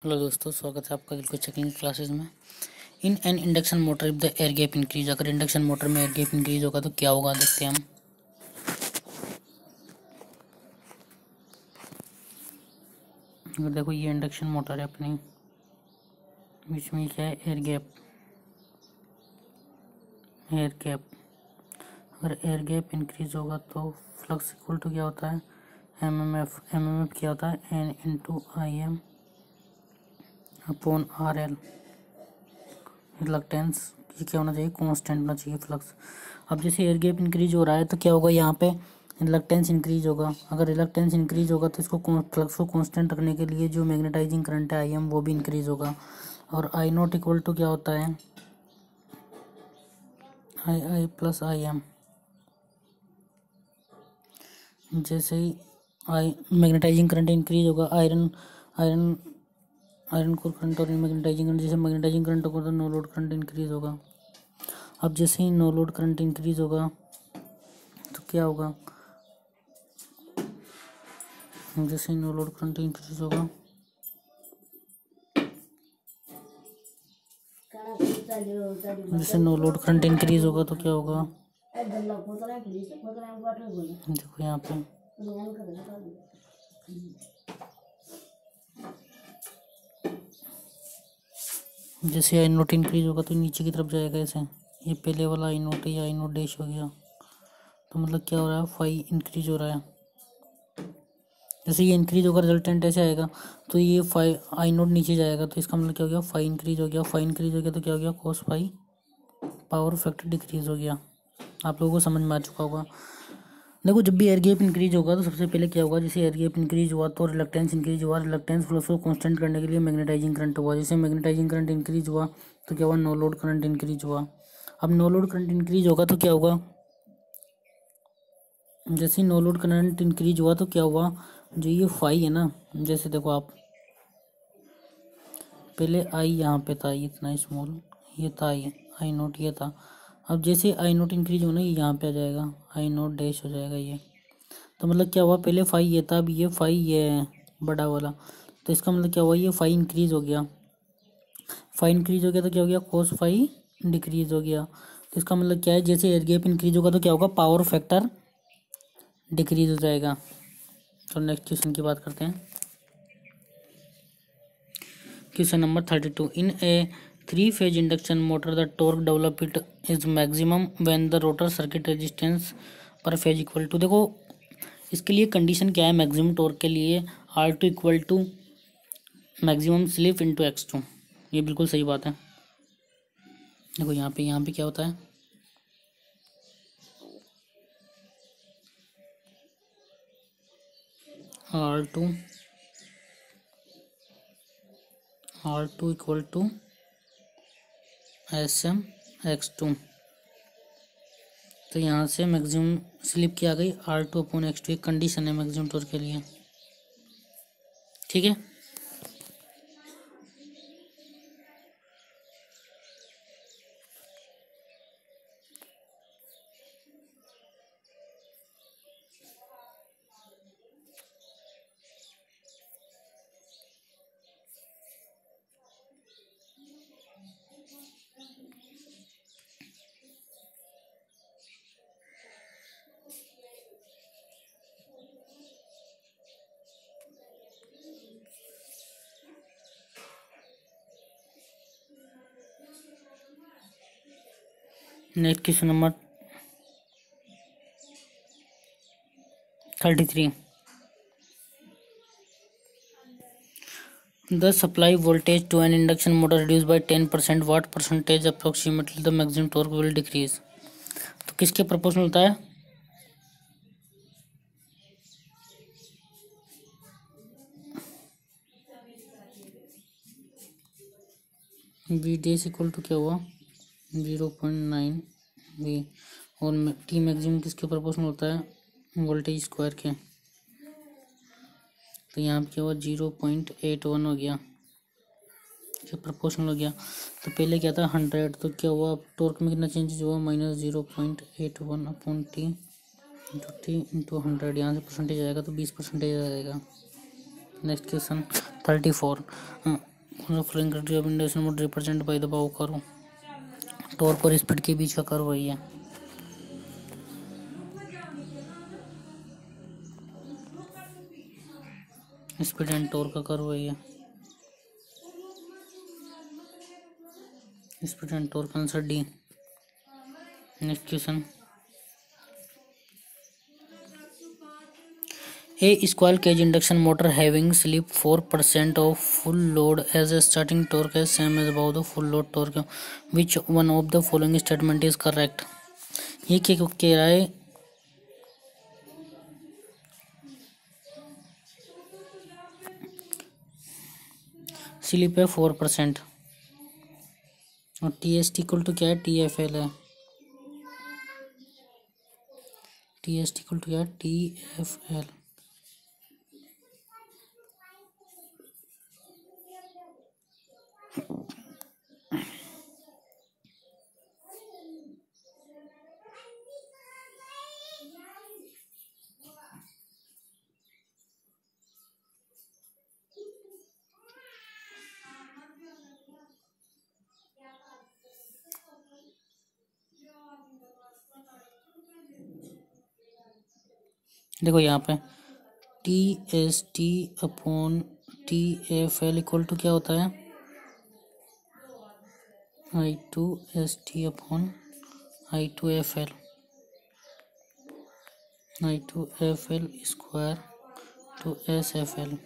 Hello दोस्तों, स्वागत है आपका बिल्कुल चेकिंग क्लासेस में। In an induction motor if the air gap increase, अगर इंडक्शन मोटर में एयर गैप इंक्रीज होगा तो क्या होगा, देखते हैं हम। अगर देखो ये इंडक्शन मोटर है अपनी, इसमें क्या है, एयर गैप। अगर एयर गैप इंक्रीज होगा तो फ्लक्स इक्वल टू क्या होता है, एम एम एफ क्या होता है, N into I M upon R L. Reluctance ये क्या होना चाहिए, कांस्टेंट होना चाहिए फ्लक्स। अब जैसे एयर गैप इंक्रीज हो रहा है तो क्या होगा, यहाँ पे रिलक्टेंस इंक्रीज होगा। अगर रिलक्टेंस इंक्रीज होगा तो इसको फ्लक्स को कांस्टेंट रखने के लिए जो मैग्नेटाइजिंग करंट है आई एम वो भी इंक्रीज होगा। और आई नॉट इक्वल टू क्या होता है, आई आई प्लस आई एम। जैसे ही आई मैग्नेटाइजिंग करंट इंक्रीज होगा, iron iron iron core current और मैग्नेटाइजिंग करंट, जैसे मैग्नेटाइजिंग करंट होगा तो नो लोड करंट इंक्रीज होगा। अब जैसे ही नो लोड करंट इंक्रीज होगा तो क्या होगा, जैसे ही नो लोड करंट इंक्रीज होगा जैसे नो लोड करंट इंक्रीज होगा तो क्या होगा, देखो यहाँ पे जैसे आई नोट इंक्रीज होगा तो नीचे की तरफ जाएगा। ऐसे ये पहले वाला आई नोट है, ये आई नोट डैश हो गया, तो मतलब क्या हो रहा है, फाई इंक्रीज हो रहा है। जैसे ये इंक्रीज होगा रिजल्टेंट ऐसे आएगा, तो ये फाई आई नोट नीचे जाएगा, तो इसका मतलब क्या हो गया, फाई इंक्रीज हो गया। फाई इंक्रीज हो गया तो क्या हो गया, cos phi, power factor decrease हो गया। आप लोगों को समझ में आ चुका होगा। देखो जब भी एयर गैप इंक्रीज होगा तो सबसे पहले क्या होगा, जैसे एयर गैप इंक्रीज हुआ तो रिलक्टेंस इंक्रीज हुआ। रिलक्टेंस फ्लक्स को कांस्टेंट करने के लिए मैग्नेटाइजिंग करंट हुआ। जैसे मैग्नेटाइजिंग करंट इंक्रीज हुआ तो क्या हुआ, नो लोड करंट इंक्रीज हुआ। अब नो लोड करंट इंक्रीज होगा तो क्या होगा, जैसे नो लोड करंट इंक्रीज हुआ तो क्या हुआ, जो ये फाई है ना, जैसे देखो आप, पहले आई यहाँ पे था, इतना स्मॉल ये था, आई नोट ये था। अब जैसे आई नोट इंक्रीज होना, ये यहाँ पे आ जाएगा, आई नोट डैश हो जाएगा ये। तो मतलब क्या हुआ, पहले फाई ये था, अब ये फाई ये है बड़ा वाला, तो इसका मतलब क्या हुआ, ये फाई इंक्रीज हो गया। फाई इंक्रीज हो गया तो क्या हो गया, कोस फाई डिक्रीज हो गया। तो इसका मतलब क्या है, जैसे एयर गैप इंक्रीज होगा तो क्या होगा, पावर फैक्टर डिक्रीज हो जाएगा। तो नेक्स्ट क्वेश्चन की बात करते हैं। Question number 32, in A 3-phase induction motor the torque developed is maximum when the rotor circuit resistance पर फेज इक्वल टू। देखो इसके लिए कंडीशन क्या है, मैक्सिमम टॉर्क के लिए R2 equal to maximum slip into X2। ये बिल्कुल सही बात है। देखो यहाँ पे क्या होता है, R2 equal to SM X2। तो यहाँ से मैक्सिमम स्लिप क्या आ गई, R2 अपॉन X2। एक कंडीशन है मैक्सिमम टॉर्क के लिए, ठीक है। Next question number 33, the supply voltage to an induction motor reduced by 10%, what percentage approximately the maximum torque will decrease। तो किसके प्रोपोर्शनल होता है, वी डेस इक्वल टू क्या हुआ, 0.9 वी। और टी मैक्सिमम किसके प्रोपोर्शनल होता है, वोल्टेज स्क्वायर के। तो यहाँ पे क्या हुआ, 0.81 हो गया, क्या प्रोपोर्शनल हो गया। तो पहले क्या था 100, तो क्या हुआ, टॉर्क में कितना चेंजेस हुआ, -0.81 अपॉन टी इंटू 100। यहाँ से परसेंटेज आएगा तो 20% आएगा। Next question 34, flowing of induction motor represent by the bow curve. Torque और स्पीड के बीच का कर्व वही है। स्पीड एंड टॉर्क का कर्व वही है। Speed and torque answer D. Next question, A squirrel cage induction motor having slip 4% of full load as a starting torque is same as above the full load torque. Which one of the following statement is correct? ये क्या कह रहा है? Slip है 4% और TST equal to क्या है? TFL है। TST इक्वल टू क्या है? TFL। देखो यहाँ पे TST upon TFL equal to क्या होता है? I2ST upon I2FL। I2FL square to SFL।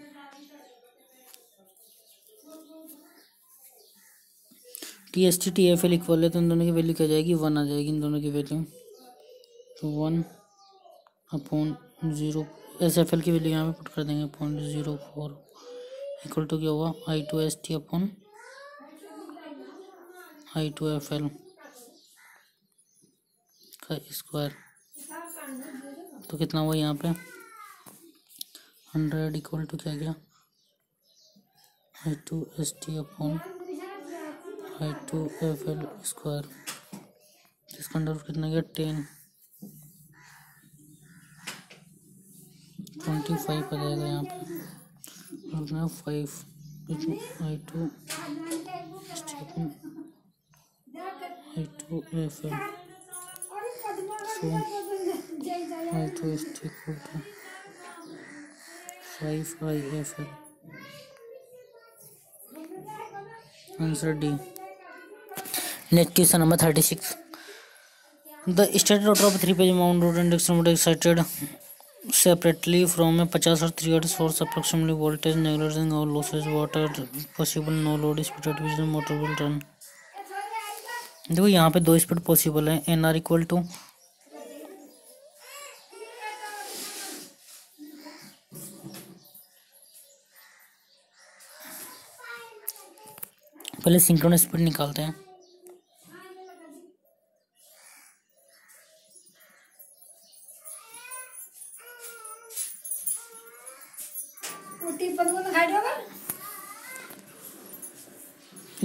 TST TFL equal है तो इन दोनों की वैल्यू क्या जाएगी? 1 आ जाएगी। इन दोनों की वैल्यू 1 अपॉन 0। SFL की वैल्यू यहाँ पे पुट कर देंगे 0.04 इक्वल टू क्या हुआ? I2ST अपॉन I2FL का स्क्वायर। तो कितना हुआ यहाँ पे? 100 इक्वल टू क्या गया? I2ST upon I2FL square. इसका अंडर कितना गया? 10 25 आ जाएगा यहाँ पे। अपना 5 I2ST upon I2FL। So I2ST equal to 5IFL। Answer D. Next question number 36। The stator rotor of 3-phase mount rotor induction motor excited separately from a 50 or 3 hertz source approximately voltage neglecting all losses. What are possible no load speed at which the motor will run? देखो यहाँ पे 2 speed possible है। NR equal to पहले synchronous speed निकालते हैं।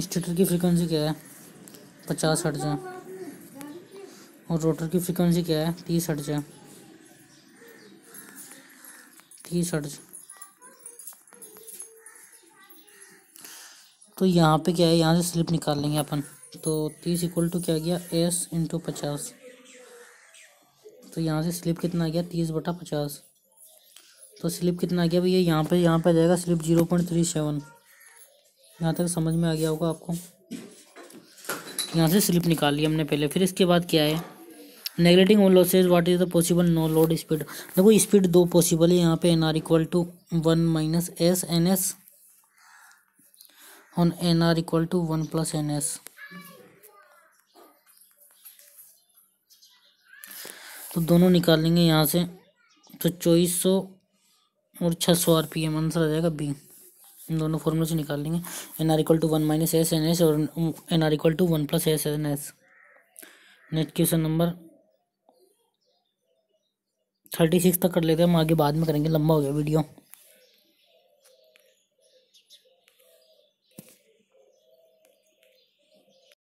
Stator की frequency क्या है? 50 हर्ट्ज है और रोटर की फ्रीक्वेंसी क्या है? 30 हर्ट्ज है। 30 हर्ट्ज। तो यहाँ पे क्या है? यहाँ से स्लिप निकाल लेंगे अपन। तो 30 इक्वल टू क्या गया? S into 50। तो यहाँ से स्लिप कितना आ गया? 30/50। तो स्लिप कितना आ गया भैया? यहाँ पे आ जाएगा स्लिप 0.37। यहाँ तक समझ में आ गया होगा आपको। यहाँ से स्लिप निकाल लिया हमने पहले। फिर इसके बाद क्या है? Neglecting all losses what is the possible no load speed. देखो स्पीड 2 पॉसिबल है यहाँ पे। NR equal to 1 - S NS और NR इक्वल टू 1 + NS। तो दोनों निकाल लेंगे यहाँ से। तो 2400 और 600 RPM आंसर आ जाएगा बी। इन दोनों फॉर्मूले से निकाल लेंगे। NR equal to 1 - S NS और NR equal to 1 + S NS। Next question number 36 तक कर लेते हैं हम। आगे बाद में करेंगे, लंबा हो गया वीडियो।